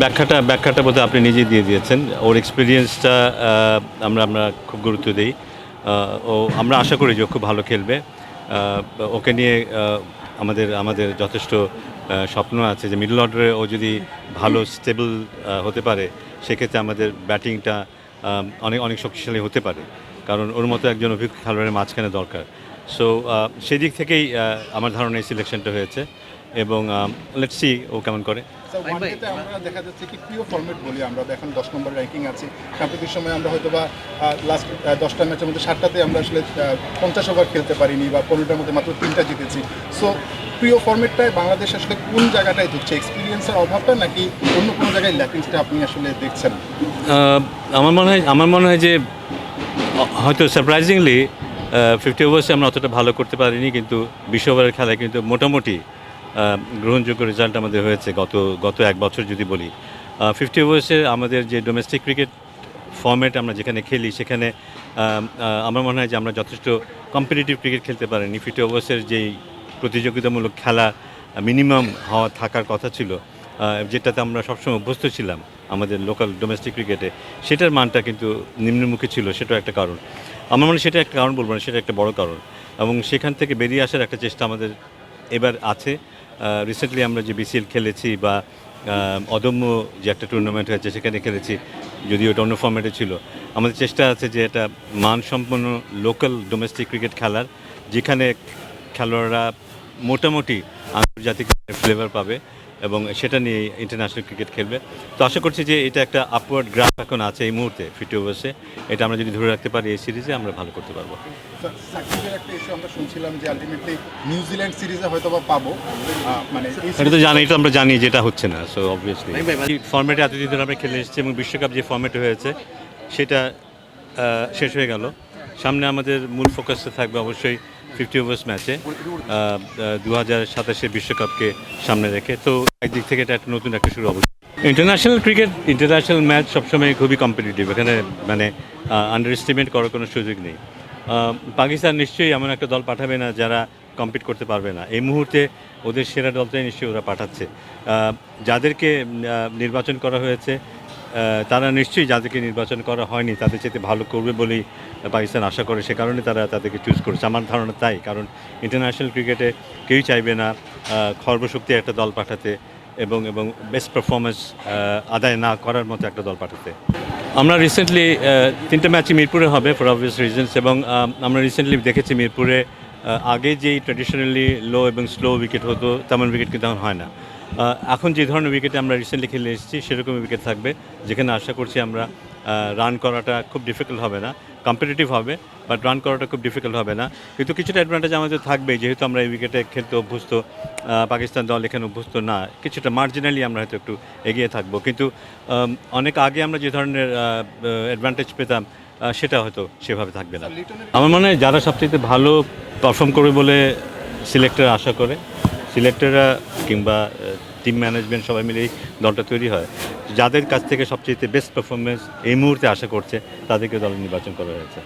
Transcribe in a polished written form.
ব্যাখ্যাটা বোধহয় আপনি নিজেই দিয়ে দিয়েছেন। ওর এক্সপেরিয়েন্সটা আমরা আমরা খুব গুরুত্ব দেই। ও আমরা আশা করি যে ও খুব ভালো খেলবে। ওকে নিয়ে আমাদের যথেষ্ট স্বপ্ন আছে যে মিডল অর্ডারে ও যদি ভালো স্টেবল হতে পারে, সেক্ষেত্রে আমাদের ব্যাটিংটা অনেক অনেক শক্তিশালী হতে পারে। কারণ ওর মতো একজন অভিজ্ঞ খেলোয়াড়ের মাঝখানে দরকার। সো সেই দিক থেকেই আমার ধারণা এই সিলেকশনটা হয়েছে এবং লেটস সি ও কেমন করে। স্যার ওয়ানডেতে আমরা দেখা যাচ্ছে কি প্রিয় ফরম্যাট বলি আমরা এখন 10 নম্বর র্যাঙ্কিং আছে। সাম্প্রতিক সময় আমরা হয়তো বা লাস্ট 10টা ম্যাচের মধ্যে 7টাতে আমরা আসলে 50 ওভার খেলতে পারিনি বা 15টার মধ্যে মাত্র 3টা জিতেছি। সো প্রিয় ফরম্যাটটায় বাংলাদেশ আসলে কোন জায়গাটায় ধরছে, এক্সপিরিয়েন্সের অভাবটা নাকি অন্য কোনো জায়গায় ল্যাকিংসটা আপনি আসলে দেখছেন? আমার মনে হয় যে হয়তো সারপ্রাইজিংলি 50 ওভার্সে আমরা অতটা ভালো করতে পারিনি, কিন্তু 20 ওভারের খেলায় কিন্তু মোটামুটি গ্রহণযোগ্য রেজাল্ট আমাদের হয়েছে গত এক বছর যদি বলি। 50 ওভার্সে আমাদের যে ডোমেস্টিক ক্রিকেট ফর্ম্যাট আমরা যেখানে খেলি, সেখানে আমার মনে হয় যে আমরা যথেষ্ট কম্পিটিটিভ ক্রিকেট খেলতে পারিনি। 50 ওভার্সের যেই প্রতিযোগিতামূলক খেলা মিনিমাম থাকার কথা ছিল, যেটাতে আমরা সবসময় অভ্যস্ত ছিলাম আমাদের লোকাল ডোমেস্টিক ক্রিকেটে, সেটার মানটা কিন্তু নিম্নমুখী ছিল। সেটাও একটা কারণ। আমার মনে হয় সেটা একটা কারণ বলবো না, সেটা একটা বড় কারণ। এবং সেখান থেকে বেরিয়ে আসার একটা চেষ্টা আমাদের এবার আছে। রিসেন্টলি আমরা যে বিসিএল খেলেছি বা অদম্য যে একটা টুর্নামেন্ট হয়েছে সেখানে খেলেছি, যদিও ওটা অন্য ফর্ম্যাটে ছিল। আমাদের চেষ্টা আছে যে এটা মানসম্পন্ন লোকাল ডোমেস্টিক ক্রিকেট খেলার, যেখানে খেলোয়াড়রা মোটামুটি আন্তর্জাতিক ফ্লেভার পাবে এবং সেটা নিয়ে ইন্টারন্যাশনাল ক্রিকেট খেলবে। তো আশা করছি যে এটা একটা আপওয়ার্ড গ্রাফ এখন আছে এই মুহূর্তে 50 ওভার্সে। এটা আমরা যদি ধরে রাখতে পারি এই সিরিজে, আমরা ভালো করতে পারবো। সাকিবের একটা ইস্যু আমরা শুনছিলাম যে আলটিমেটলি নিউজিল্যান্ড সিরিজে হয়তো বা পাবো, মানে এটা তো জানি, এটা আমরা জানি যেটা হচ্ছে না। সো অবভিয়াসলি এই ফর্ম্যাটে এতদিন ধরে আমরা খেলে এসেছি এবং বিশ্বকাপ যে ফর্ম্যাটে হয়েছে সেটা শেষ হয়ে গেল। সামনে আমাদের মূল ফোকাসে থাকবে অবশ্যই 50 ওভার্স ম্যাচে 2027 বিশ্বকাপকে সামনে রেখে। তো একদিক থেকে এটা একটা নতুন একটা শুরু অবশ্যই। ইন্টারন্যাশনাল ম্যাচ সবসময় খুবই কম্পিটিটিভ, এখানে মানে আন্ডার এস্টিমেট করার কোনো সুযোগ নেই। পাকিস্তান নিশ্চয়ই এমন একটা দল পাঠাবে না যারা কম্পিট করতে পারবে না। এই মুহূর্তে ওদের সেরা দলটাই নিশ্চয়ই ওরা পাঠাচ্ছে। যাদেরকে নির্বাচন করা হয়েছে তারা নিশ্চয়ই, যাদেরকে নির্বাচন করা হয়নি তাদের চেয়ে ভালো করবে বলেই পাকিস্তান আশা করে, সে কারণে তারা তাদেরকে চুজ করেছে। আমার ধারণা তাই, কারণ ইন্টারন্যাশনাল ক্রিকেটে কেউই চাইবে না খর্বশক্তি একটা দল পাঠাতে এবং বেস্ট পারফরমেন্স আদায় না করার মতো একটা দল পাঠাতে। আমরা রিসেন্টলি 3টে ম্যাচই মিরপুরে হবে ফর অবভিয়াস রিজনস, এবং আমরা রিসেন্টলি দেখেছি মিরপুরে আগে যেই ট্র্যাডিশনালি লো এবং স্লো উইকেট হতো তেমন উইকেট কিন্তু এখন হয় না। এখন যে ধরনের উইকেটে আমরা রিসেন্টলি খেলে এসেছি সেরকম উইকেট থাকবে, যেখানে আশা করছি আমরা রান করাটা খুব ডিফিকাল্ট হবে না। কম্পিটিটিভ হবে, বাট রান করাটা খুব ডিফিকাল্ট হবে না। কিন্তু কিছুটা অ্যাডভান্টেজ আমাদের থাকবে, যেহেতু আমরা এই উইকেটে খেলতে অভ্যস্ত, পাকিস্তান দল এখানে অভ্যস্ত না। কিছুটা মার্জিনালি আমরা হয়তো একটু এগিয়ে থাকবো, কিন্তু অনেক আগে আমরা যে ধরনের অ্যাডভান্টেজ পেতাম সেটা হয়তো সেভাবে থাকবে না। আমার মনে হয় যারা সবচেয়ে ভালো পারফর্ম করবে বলে সিলেক্টর আশা করে, সিলেক্টররা কিংবা টিম ম্যানেজমেন্ট সবাই মিলেই দলটা তৈরি হয়। যাদের কাছ থেকে সবচেয়ে বেস্ট পারফরমেন্স এই মুহূর্তে আশা করছে তাদেরকে দলে নির্বাচন করা হয়েছে।